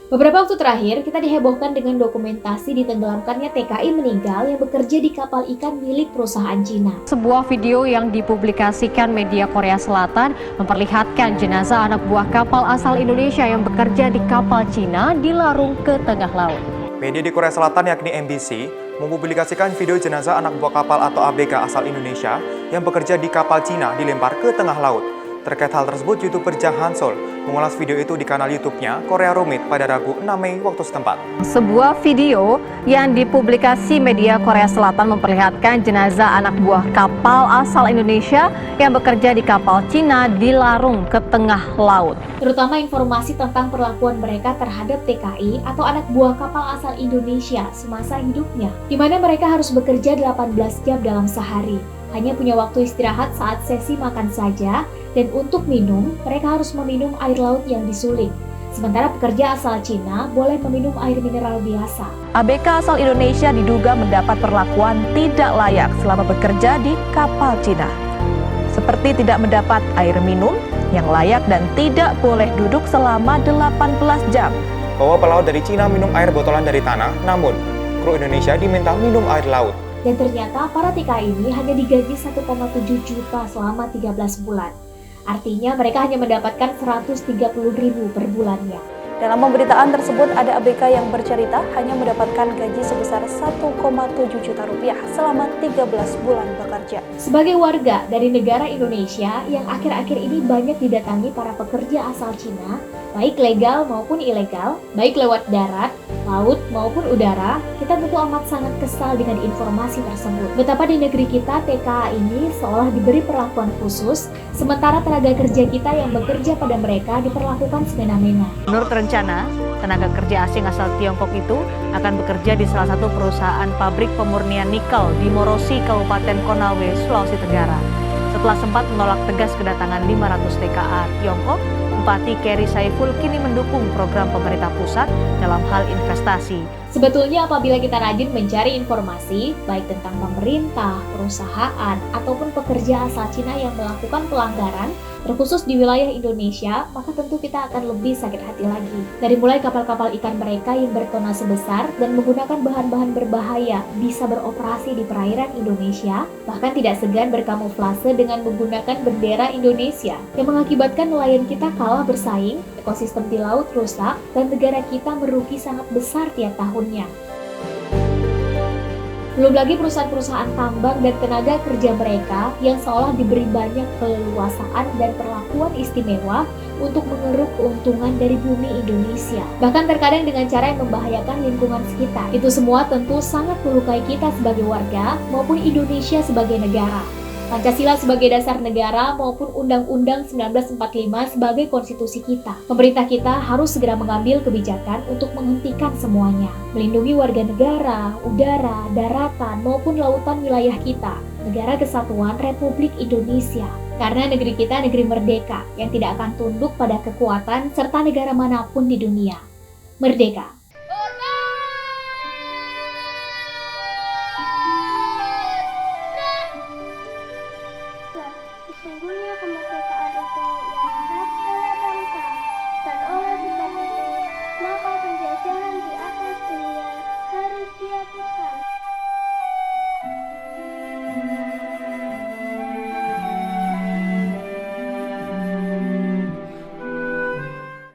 Beberapa waktu terakhir, kita dihebohkan dengan dokumentasi ditenggelamkannya TKI meninggal yang bekerja di kapal ikan milik perusahaan Cina. Sebuah video yang dipublikasikan media Korea Selatan memperlihatkan jenazah anak buah kapal asal Indonesia yang bekerja di kapal Cina dilarung ke tengah laut. Media di Korea Selatan yakni MBC mempublikasikan video jenazah anak buah kapal atau ABK asal Indonesia yang bekerja di kapal Cina dilempar ke tengah laut. Terkait hal tersebut, YouTuber Jang Hansol mengulas video itu di kanal YouTube-nya Korea Rumit pada Rabu 6 Mei waktu setempat. Sebuah video yang dipublikasi media Korea Selatan memperlihatkan jenazah anak buah kapal asal Indonesia yang bekerja di kapal Cina dilarung ke tengah laut. Terutama informasi tentang perlakuan mereka terhadap TKI atau anak buah kapal asal Indonesia semasa hidupnya, di mana mereka harus bekerja 18 jam dalam sehari. Hanya punya waktu istirahat saat sesi makan saja, dan untuk minum, mereka harus meminum air laut yang disuling. Sementara pekerja asal Cina boleh meminum air mineral biasa. ABK asal Indonesia diduga mendapat perlakuan tidak layak selama bekerja di kapal Cina. Seperti tidak mendapat air minum yang layak dan tidak boleh duduk selama 18 jam. Bahwa pelaut dari Cina minum air botolan dari tanah, namun kru Indonesia diminta minum air laut. Dan ternyata para TKI ini hanya digaji 1,7 juta selama 13 bulan. Artinya mereka hanya mendapatkan 130.000 per bulannya. Dalam pemberitaan tersebut ada ABK yang bercerita hanya mendapatkan gaji sebesar 1,7 juta rupiah selama 13 bulan bekerja. Sebagai warga dari negara Indonesia yang akhir-akhir ini banyak didatangi para pekerja asal Cina, baik legal maupun ilegal, baik lewat darat, laut maupun udara, kita tentu amat sangat kesal dengan informasi tersebut. Betapa di negeri kita TKA ini seolah diberi perlakuan khusus, sementara tenaga kerja kita yang bekerja pada mereka diperlakukan semena-mena. Menurut rencana, tenaga kerja asing asal Tiongkok itu akan bekerja di salah satu perusahaan pabrik pemurnian nikel di Morosi, Kabupaten Konawe, Sulawesi Tenggara. Setelah sempat menolak tegas kedatangan 500 TKA Tiongkok, Bupati Keri Saiful kini mendukung program pemerintah pusat dalam hal investasi. Sebetulnya apabila kita rajin mencari informasi, baik tentang pemerintah, perusahaan, ataupun pekerja asal Cina yang melakukan pelanggaran, terkhusus di wilayah Indonesia, maka tentu kita akan lebih sakit hati lagi. Dari mulai kapal-kapal ikan mereka yang bertonase besar dan menggunakan bahan-bahan berbahaya bisa beroperasi di perairan Indonesia, bahkan tidak segan berkamuflase dengan menggunakan bendera Indonesia, yang mengakibatkan nelayan kita kalah bersaing, ekosistem di laut rusak, dan negara kita merugi sangat besar tiap tahunnya. Belum lagi perusahaan-perusahaan tambang dan tenaga kerja mereka yang seolah diberi banyak keleluasaan dan perlakuan istimewa untuk mengeruk keuntungan dari bumi Indonesia. Bahkan terkadang dengan cara yang membahayakan lingkungan sekitar. Itu semua tentu sangat melukai kita sebagai warga maupun Indonesia sebagai negara. Pancasila sebagai dasar negara maupun Undang-Undang 1945 sebagai konstitusi kita. Pemerintah kita harus segera mengambil kebijakan untuk menghentikan semuanya. Melindungi warga negara, udara, daratan maupun lautan wilayah kita. Negara Kesatuan Republik Indonesia. Karena negeri kita negeri merdeka yang tidak akan tunduk pada kekuatan serta negara manapun di dunia. Merdeka!